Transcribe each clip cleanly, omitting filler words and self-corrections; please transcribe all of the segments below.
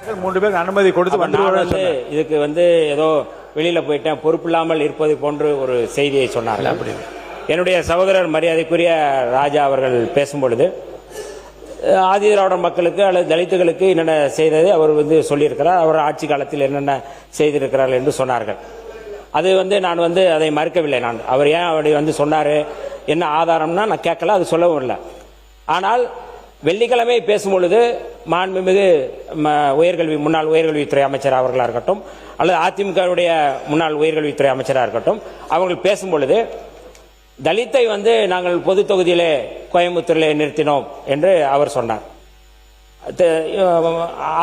3 பேருக்கு அனுமதி கொடுத்து வந்து இதுக்கு வந்து ஏதோ வெளியில போயிட்டேன், பொறுப்பு இல்லாமல் இருப்பது போன்று ஒரு செய்தியை சொன்னார்கள். அப்படி என்னுடைய சகோதரர் மரியாதைக்குரிய ராஜா அவர்கள் பேசும்பொழுது ஆதி திராவிட மக்களுக்கு அல்லது தலித்துகளுக்கு என்னென்ன செய்தது அவர் வந்து சொல்லியிருக்கிறார், அவர் ஆட்சி காலத்தில் என்னென்ன செய்திருக்கிறார்கள் என்று சொன்னார்கள். அது வந்து நான் வந்து அதை மறுக்கவில்லை. நான் அவர் ஏன் அப்படி வந்து சொன்னார், என்ன ஆதாரம்னா நான் கேட்கல, அது சொல்லவும் இல்லை. ஆனால் வெள்ளிக்கிழமை பேசும்பொழுது மாண்புமிகு முன்னாள் உயர்கல்வித்துறை அமைச்சர் அவர்களாக இருக்கட்டும் அல்லது அதிமுகவுடைய முன்னாள் உயர்கல்வித்துறை அமைச்சராக இருக்கட்டும், அவர்கள் பேசும்பொழுது தலித்தை வந்து நாங்கள் பொது தொகுதியிலே கோயம்புத்தூரில் நிறுத்தினோம் என்று அவர் சொன்னார்.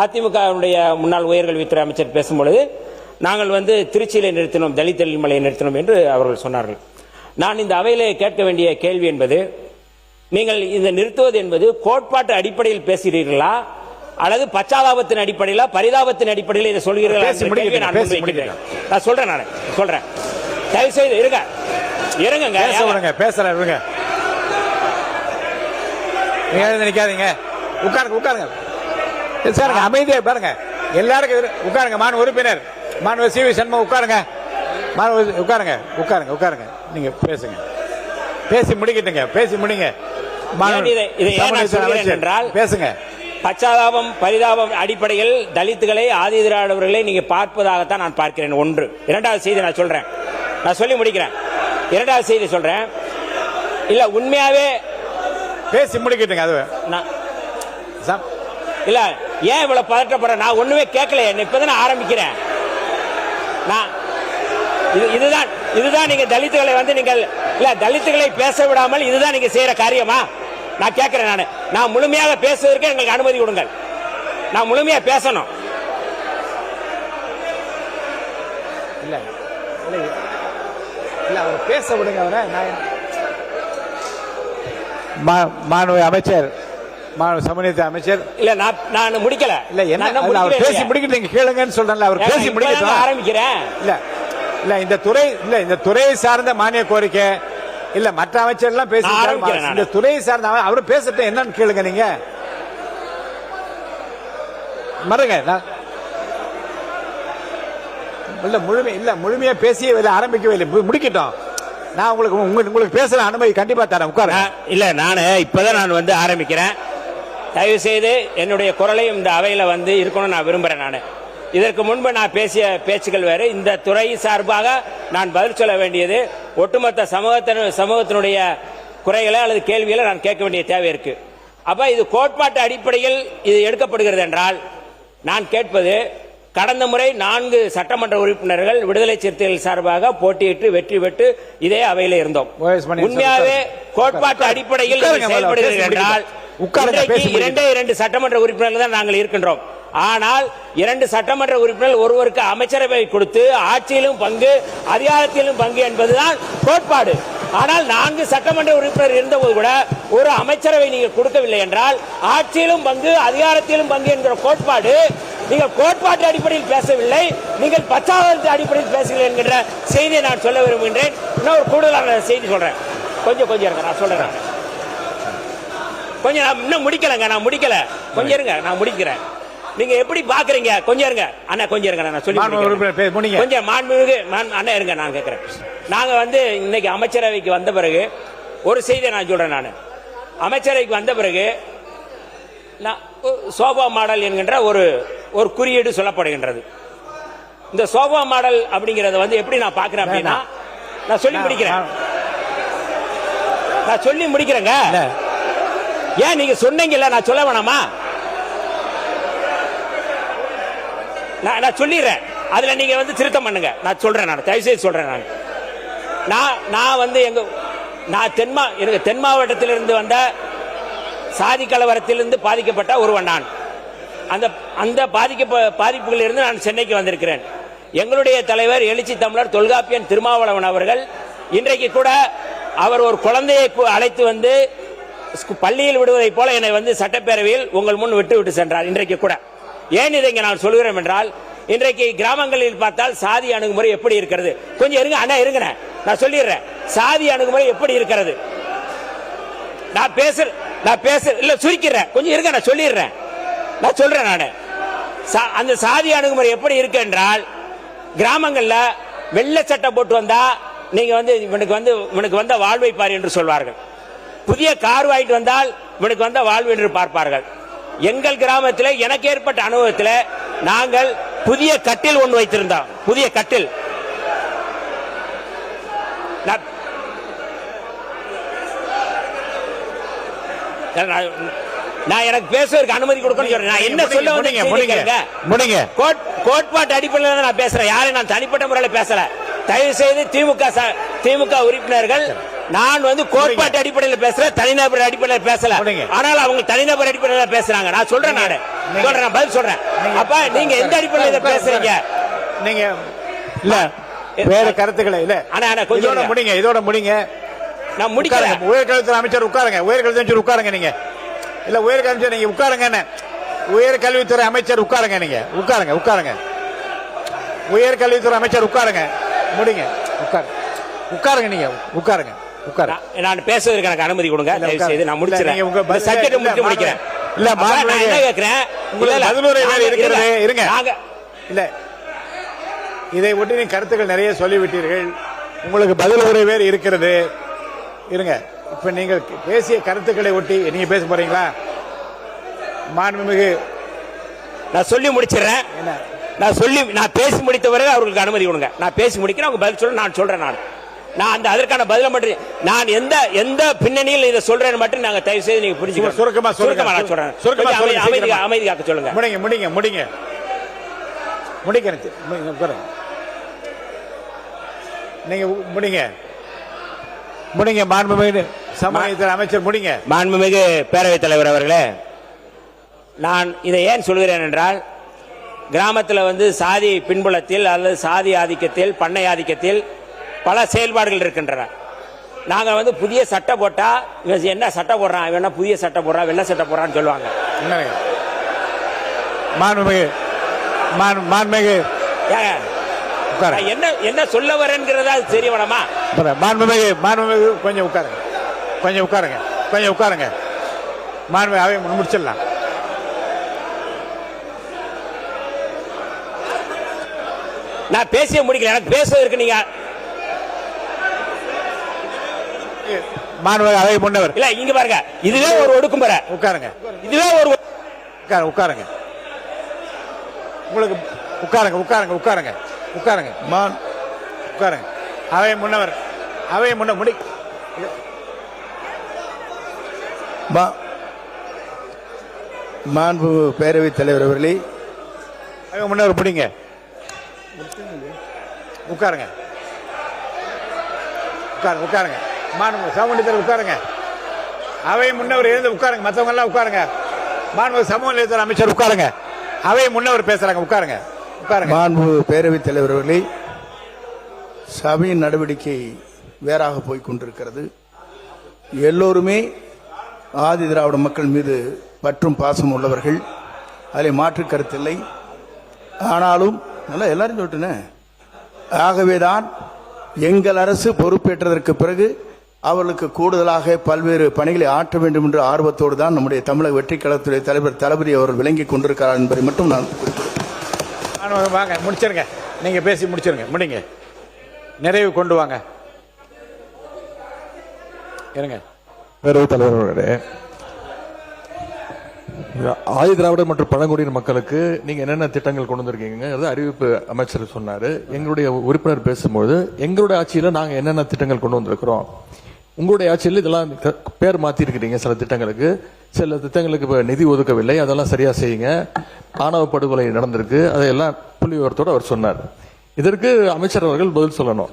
அதிமுகவுடைய முன்னாள் உயர்கல்வித்துறை அமைச்சர் பேசும்பொழுது நாங்கள் வந்து திருச்சியிலே நிறுத்தினோம், தலித் எழில்மலையை நிறுத்தினோம் என்று அவர்கள் சொன்னார்கள். நான் இந்த அவையிலே கேட்க வேண்டிய கேள்வி என்பது, நீங்கள் இந்த நிறுத்துவது என்பது கோட்பாட்டு அடிப்படையில் பேசுகிறீர்களா அல்லது பச்சாதாபத்தின் அடிப்படையில் பரிதாபத்தின் அடிப்படையில் இதை சொல்கிறீர்களா? நான் சொல்றேன், நான் சொல்றேன், தயவு செய்து இருங்க இருங்க பேசுறேன், நிக்காதீங்க, உட்காருங்க சார், அமைதியா பாருங்க, எல்லாருக்கும் உட்காருங்க. மாணவ உறுப்பினர் மாணவர் சி வி சண்முகம் உட்காருங்க, உட்காருங்க, நீங்க பேசுங்க, பேசி முடிக்கட்டுங்க, பேசி முடிங்க என்றால் பேசுங்க. பச்சாதாபம் பரிதாபம் அடிப்படையில் தலித்துகளை ஆதி திராவிடவர்களை நீங்க பார்ப்பதாகத்தான் நான் பார்க்கிறேன். ஒன்று. இரண்டாவது செய்தி நான் சொல்றேன், நான் சொல்லி முடிக்கிறேன். இரண்டாவது செய்தி சொல்றேன், இல்ல உண்மையாவே பேசி முடிக்கட்டுங்க. அது இல்ல ஏன் இவ்வளவு பதட்டப்படுற, நான் ஒண்ணுமே கேட்கல, இப்பதான் ஆரம்பிக்கிறேன். நான் இதுதான் நீங்க தலித்துகளை வந்து நீங்கள் இல்ல தலித்துகளை பேச விடாமல் இதுதான் நீங்க செய்யற காரியமா? நான் கேட்கிறேன், நான் முழுமையாக பேசுவதற்கு எங்களுக்கு அனுமதி கொடுங்கள், நான் முழுமையா பேசணும். இல்ல அவர் பேச விடுங்க. அவரை மாணவ அமைச்சர் சமூக அமைச்சர் இல்ல நான் முடிக்கல, இல்ல என்ன பேசி முடிக்கிட்டு நீங்க கேளுங்கன்னு சொல்றேன். அவர் பேசி முடிக்க ஆரம்பிக்கிறேன். இல்ல இந்த துறையை சார்ந்த மானிய கோரிக்கை இல்ல மற்ற அமைச்சர் எல்லாம் பேசி இந்த துறையை சார்ந்த அவரு பேசட்டும், என்னன்னு கேளுங்க. நீங்க மறுங்க இல்ல முழுமையா பேசி ஆரம்பிக்கவே இல்லை, முடிக்கட்டும். நான் உங்களுக்கு பேசுற அனுமதி கண்டிப்பா தரேன், உட்காரு. இல்ல நானு இப்பதான் நான் வந்து ஆரம்பிக்கிறேன். தயவு செய்து என்னுடைய குரலையும் இந்த அவையில வந்து இருக்கணும்னு நான் விரும்புறேன். நான் இதற்கு முன்பு நான் பேசிய பேச்சுக்கள் வேறு. இந்த துறை சார்பாக நான் பதில் சொல்ல வேண்டியது ஒட்டுமொத்த சமூகத்தினுடைய குறைகளை அல்லது கேள்விகளை நான் கேட்க வேண்டிய தேவை இருக்கு. அப்ப இது கோட்பாட்டு அடிப்படையில் இது எடுக்கப்படுகிறது என்றால் நான் கேட்பது, கடந்த முறை 4 சட்டமன்ற உறுப்பினர்கள் விடுதலை சிறுத்தைகள் சார்பாக போட்டியிட்டு வெற்றி பெற்று இதே அவையில் இருந்தோம். உண்மையாகவே கோட்பாட்டு அடிப்படையில் செயல்படுகிறது என்றால் 2 சட்டமன்ற உறுப்பினர்கள் தான் நாங்கள் இருக்கின்றோம். ஆனால் 2 சட்டமன்ற உறுப்பினர்கள் ஒருவருக்கு அமைச்சரவை கொடுத்து ஆட்சியிலும் பங்கு அதிகாரத்திலும் பங்கு என்பதுதான் கோட்பாடு. ஆனால் 4 சட்டமன்ற உறுப்பினர் இருந்தபோது கூட ஒரு அமைச்சரவை நீங்கள் கொடுக்கவில்லை என்றால் ஆட்சியிலும் பங்கு அதிகாரத்திலும் பங்கு என்கிற கோட்பாடு, நீங்கள் கோட்பாட்டு அடிப்படையில் பேசவில்லை, நீங்கள் பச்சாதாபத்து அடிப்படையில் பேசுகிறீர்கள் என்கிற செய்தியை நான் சொல்ல விரும்புகின்றேன். இன்னொரு கூடுதலான செய்தி சொல்றேன், கொஞ்சம் இருங்க, நான் சொல்றேன். கொஞ்சம் இன்னும் முடிக்கலங்க, நான் முடிக்கல, கொஞ்சம் இருங்க, நான் முடிக்கிறேன். நீங்க எப்படி பாக்குறீங்க? கொஞ்சம் இருங்க அண்ணா, கொஞ்சம் இருங்க, நான் சொல்லி கொஞ்சம் மாண்புமிகு அண்ணா இருங்க, நான் கேட்கிறேன். நாங்க வந்து இன்னைக்கு அமைச்சரவைக்கு வந்த பிறகு ஒரு செய்தியை நான் சொல்றேன். நான் அமைச்சரவைக்கு வந்த பிறகு சோபா மாடல் என்கின்ற ஒரு குறியீடு சொல்லப்படுகின்றது. இந்த சோபா மாடல் அப்படிங்கறத வந்து எப்படி நான் பாக்குறேன் அப்படின்னா, நான் சொல்லி முடிக்கிறேங்க. ஏன் நீங்க சொன்னீங்கல்ல, நான் சொல்ல வேணாமா? நான் சொல்லிடுறேன், அதுல நீங்க வந்து திருத்தம் பண்ணுங்க. நான் சொல்றேன், நான் தயவு செய்து சொல்றேன். நான் வந்து எனக்கு தென் மாவட்டத்திலிருந்து வந்த சாதி கலவரத்திலிருந்து பாதிக்கப்பட்ட ஒருவன் நான். அந்த பாதிப்புகளில் இருந்து நான் சென்னைக்கு வந்திருக்கிறேன். எங்களுடைய தலைவர் எழுச்சி தமிழர் தொல்காப்பியன் திருமாவளவன் அவர்கள் இன்றைக்கு கூட அவர் ஒரு குழந்தையை அழைத்து வந்து பள்ளியில் விடுவதை போல என்னை வந்து சட்டப்பேரவையில் உங்கள் முன் விட்டு சென்றார். இன்றைக்கு கூட ஏன் இதை நான் சொல்கிறேன் என்றால், இன்றைக்கு கிராமங்களில் பார்த்தால் சாதி அணுகுமுறை எப்படி இருக்கிறது? கொஞ்சம் இருங்க அண்ணா, இருங்க, நான் சொல்லிடுறேன். சாதி அணுகுமுறை எப்படி இருக்கிறது? நான் பேச இல்ல சுருக்கிறேன், கொஞ்சம் இருங்க, நான் சொல்லிடுறேன். நான் சொல்றேன், நான் அந்த சாதி அணுகுமுறை எப்படி இருக்கு என்றால், கிராமங்கள்ல வெள்ளை சட்டை போட்டு வந்தா நீங்க வந்து இவனுக்கு வந்த வாழ்வை பார் என்று சொல்வார்கள். புதிய கார் வாங்கிட்டு வந்தால் இவனுக்கு வந்த வாழ்வு என்று பார்ப்பார்கள். எங்கள் கிராமத்தில் எனக்கு ஏற்பட்ட அனுபவத்தில் நாங்கள் புதிய கட்டில் ஒன்று வைத்திருந்தோம். புதிய கட்டில் நான் எனக்கு பேசுவதற்கு அனுமதி கொடுக்கணும் சொல்றேன். நான் என்ன சொல்ல முடியுங்க? கோட்பாட்டு அடிப்படையில் நான் பேசுறேன். யாரையும் நான் தனிப்பட்ட முறையில் பேசல. தயவு செய்து திமுக உறுப்பினர்கள், நான் வந்து கோட்பாட்டு அடிப்படையில் பேசுறேன், தனிநபர் அடிப்படையில் பேசல. ஆனால் அவங்க தனிநபர் அடிப்படையில் பேசுறாங்க. நான் சொல்றேன், நான் பதில் சொல்றேன். அப்ப நீங்க எந்த அடிப்படையில் பேசுறீங்க? நீங்க இல்ல வேற கருத்துக்களை இல்ல. ஆனா கொஞ்சம் முடிங்க, இதோட முடிங்க. நான் முடிக்கிறேன். உயர்கல்வித்துறை அமைச்சர் உட்காருங்க. உயர்கல்வி அமைச்சர் உட்காருங்க. நீங்க இல்ல உயர்கல்வி அமைச்சர் நீங்க உட்காருங்க. உயர்கல்வித்துறை அமைச்சர் உட்காருங்க. நீங்க உட்காருங்க. உயர்கல்வித்துறை அமைச்சர் உட்காருங்க. முடிங்க. உட்காருங்க. நீங்க உட்காருங்க. நான் பேசுவதற்கு எனக்கு அனுமதி கொடுங்க. தயவு செய்து நான் முடிச்சிடுறேன். உங்க சப்ஜெக்ட் முடிக்கிறேன். இல்ல நான் என்ன கேக்குறேன்? இருங்க. இல்ல இதை ஒட்டி நீங்க கருத்துக்கள் நிறைய சொல்லிவிட்டீர்கள். உங்களுக்கு பதில் உரை வேறு இருக்கிறது. இருங்க. இப்ப நீங்கள் பேசிய கருத்துக்களை ஒட்டி நீங்க பேச போறீங்களா? மாண்புமிகு நான் சொல்லி முடிச்சிடுறேன். நான் பேசி முடித்த பிறகு அவர்களுக்கு அனுமதி கொடுங்க. நான் பேசி முடிக்கிறேன். அவங்க பதில் சொல்ல நான் சொல்றேன். நான் அதற்கான பதில மட்டும் நான் எந்த பின்னணியில் இதை சொல்றேன் மட்டும் நாங்க தயவு செய்து நீங்க புரிஞ்சுக்கணும். சுருக்கமா நான் சொல்றேன். அமைதி காக்க சொல்லுங்க. முடிங்க. நீங்க முடிங்க. மாண்புமிகு சமூகத்துறை அமைச்சர் முடிங்க. மாண்புமிகு பேரவைத் தலைவர் அவர்களே, நான் இதை ஏன் சொல்கிறேன் என்றால், கிராமத்தில் வந்து சாதி பின்புலத்தில் அல்லது சாதி ஆதிக்கத்தில், பண்ணை ஆதிக்கத்தில் பல செயல்பாடுகள் இருக்கின்றன. நாங்கள் வந்து புதிய சட்டை போட்டா என்ன சட்டை போடுறான், இவன் என்ன புதிய சட்டை போடுறான், வெள்ளை சட்டை போடுறான்னு சொல்லுவாங்க. மாண்புமிகு என்ன சொல்ல வரேங்கிறதா தெரிய வேணாமா? மாண்புமிகு கொஞ்சம் உட்காருங்க. மாண்புமிகு முடிச்சிடலாம். நான் பேசிய முடிக்கல. எனக்கு பேசுவதற்கு நீங்க மாண்புமிகு அவை முன்னவர் இல்ல. இங்க பாருங்க, இதுவே ஒரு ஒடுக்குமுறை. உட்காருங்க. இதுவே ஒரு உட்காருங்க. உங்களுக்கு உட்காருங்க. அவை முன்னவர் முடி மாண்பு பேரவைத் தலைவர் அவர்களே, அவை முன்னவர் பிடிங்க. உட்காருங்க. மாண்பு சமூகத்தில் உட்காருங்க. அவை முன்னவர் எழுந்து உட்காருங்க. மற்றவங்க எல்லாம் உட்காருங்க. மாண்பு சமூக நலத்துறை அமைச்சர் உட்காருங்க. அவை முன்னவர் பேசுறாங்க. உட்காருங்க. மாண்பு பேரவைத் தலைவர் அவர்களே, சபையின் நடவடிக்கை வேறாக போய்க் கொண்டிருக்கிறது. எல்லோருமே ஆதி திராவிட மக்கள் மீது பற்றும் பாசம் உள்ளவர்கள், அதில் மாற்று கருத்தில்லை. ஆனாலும் நல்லா எல்லாரும் சொல்லிட்டேன். ஆகவேதான் எங்கள் அரசு பொறுப்பேற்றதற்கு பிறகு அவர்களுக்கு கூடுதலாக பல்வேறு பணிகளை ஆற்ற வேண்டும் என்ற ஆர்வத்தோடு தான் நம்முடைய தமிழக வெற்றி கழகத்துடைய தலைவர் தளபதி அவர்கள் விளங்கிக் கொண்டிருக்கிறார் என்பதை மட்டும் நான் வாங்க. முடிச்சிருங்க. நீங்க பேசி முடிங்க. நிறைவு கொண்டு வாங்க. இருங்க. பேரவைத் தலைவர்களே, ஆதி திராவிடர் மற்றும் பழங்குடியின மக்களுக்கு நீங்க என்னென்ன திட்டங்கள் கொண்டு வந்திருக்கீங்க அறிவிப்பு அமைச்சர் சொன்னாரு. எங்களுடைய உறுப்பினர் பேசும்போது எங்களுடைய ஆட்சியில நாங்க என்னென்ன திட்டங்கள் கொண்டு வந்திருக்கிறோம், உங்களுடைய ஆட்சியில் இதெல்லாம் பேர் மாத்தி இருக்கிறீங்க, சில திட்டங்களுக்கு இப்ப நிதி ஒதுக்கவில்லை, அதெல்லாம் சரியா செய்யுங்க, ஆணவ படுகொலை நடந்திருக்கு, அதையெல்லாம் புள்ளி விவரத்தோடு அவர் சொன்னார். இதற்கு அமைச்சர் அவர்கள் பதில் சொல்லணும்.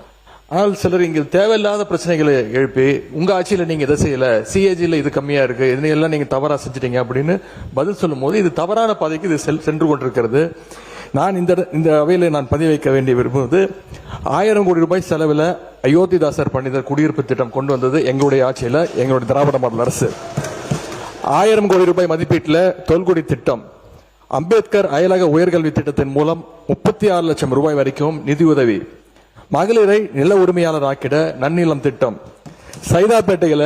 ஆனால் சிலர் இங்க தேவையில்லாத பிரச்சனைகளை எழுப்பி உங்க ஆட்சியில நீங்க இதை செய்யல, சிஏஜில இது கம்மியா இருக்கு, இதனையெல்லாம் நீங்க தவறா செஞ்சிட்டீங்க அப்படின்னு பதில் சொல்லும் போது இது தவறான பாதைக்கு இது சென்று கொண்டிருக்கிறது. நான் இந்த அவையில நான் பதிவு வைக்க வேண்டிய விரும்புவது, 1000 கோடி ரூபாய் செலவில் அயோத்திதாசர் பண்டிதர் குடியிருப்பு திட்டம் கொண்டு வந்தது எங்களுடைய ஆட்சியில, எங்களுடைய திராவிட மாடல் அரசு. 1000 கோடி ரூபாய் மதிப்பீட்டில் தொல்குடி திட்டம், அம்பேத்கர் அயலக உயர்கல்வி திட்டத்தின் மூலம் 36 லட்சம் ரூபாய் வரைக்கும் நிதியுதவி, மகளிரை நில உரிமையாளர் ஆக்கிட நன்னிலம் திட்டம், சைதாப்பேட்டையில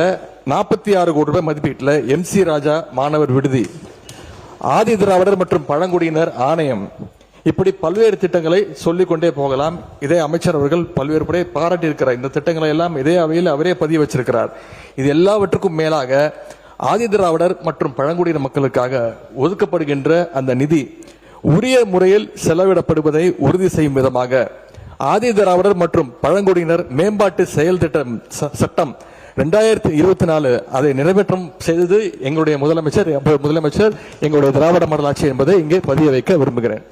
46 கோடி ரூபாய் மதிப்பீட்டில் MC ராஜா மாணவர் விடுதி, ஆதி திராவிடர் மற்றும் பழங்குடியினர் ஆணையம், இப்படி பல்வேறு திட்டங்களை சொல்லிக் கொண்டே போகலாம். இதே அமைச்சர் அவர்கள் பல்வேறு முறை பாராட்டி இருக்கிறார். இந்த திட்டங்களை எல்லாம் இதே அவையில் அவரே பதிவு வச்சிருக்கிறார். இது எல்லாவற்றுக்கும் மேலாக ஆதி திராவிடர் மற்றும் பழங்குடியின மக்களுக்காக ஒதுக்கப்படுகின்ற அந்த நிதி உரிய முறையில் செலவிடப்படுவதை உறுதி செய்யும் விதமாக ஆதி திராவிடர் மற்றும் பழங்குடியினர் மேம்பாட்டு செயல் திட்டம் சட்டம் 2024 அதை நிறைவேற்றம் செய்தது எங்களுடைய முதலமைச்சர் எங்களுடைய திராவிட மாடல் ஆட்சி என்பதை இங்கே பதிய வைக்க விரும்புகிறேன்.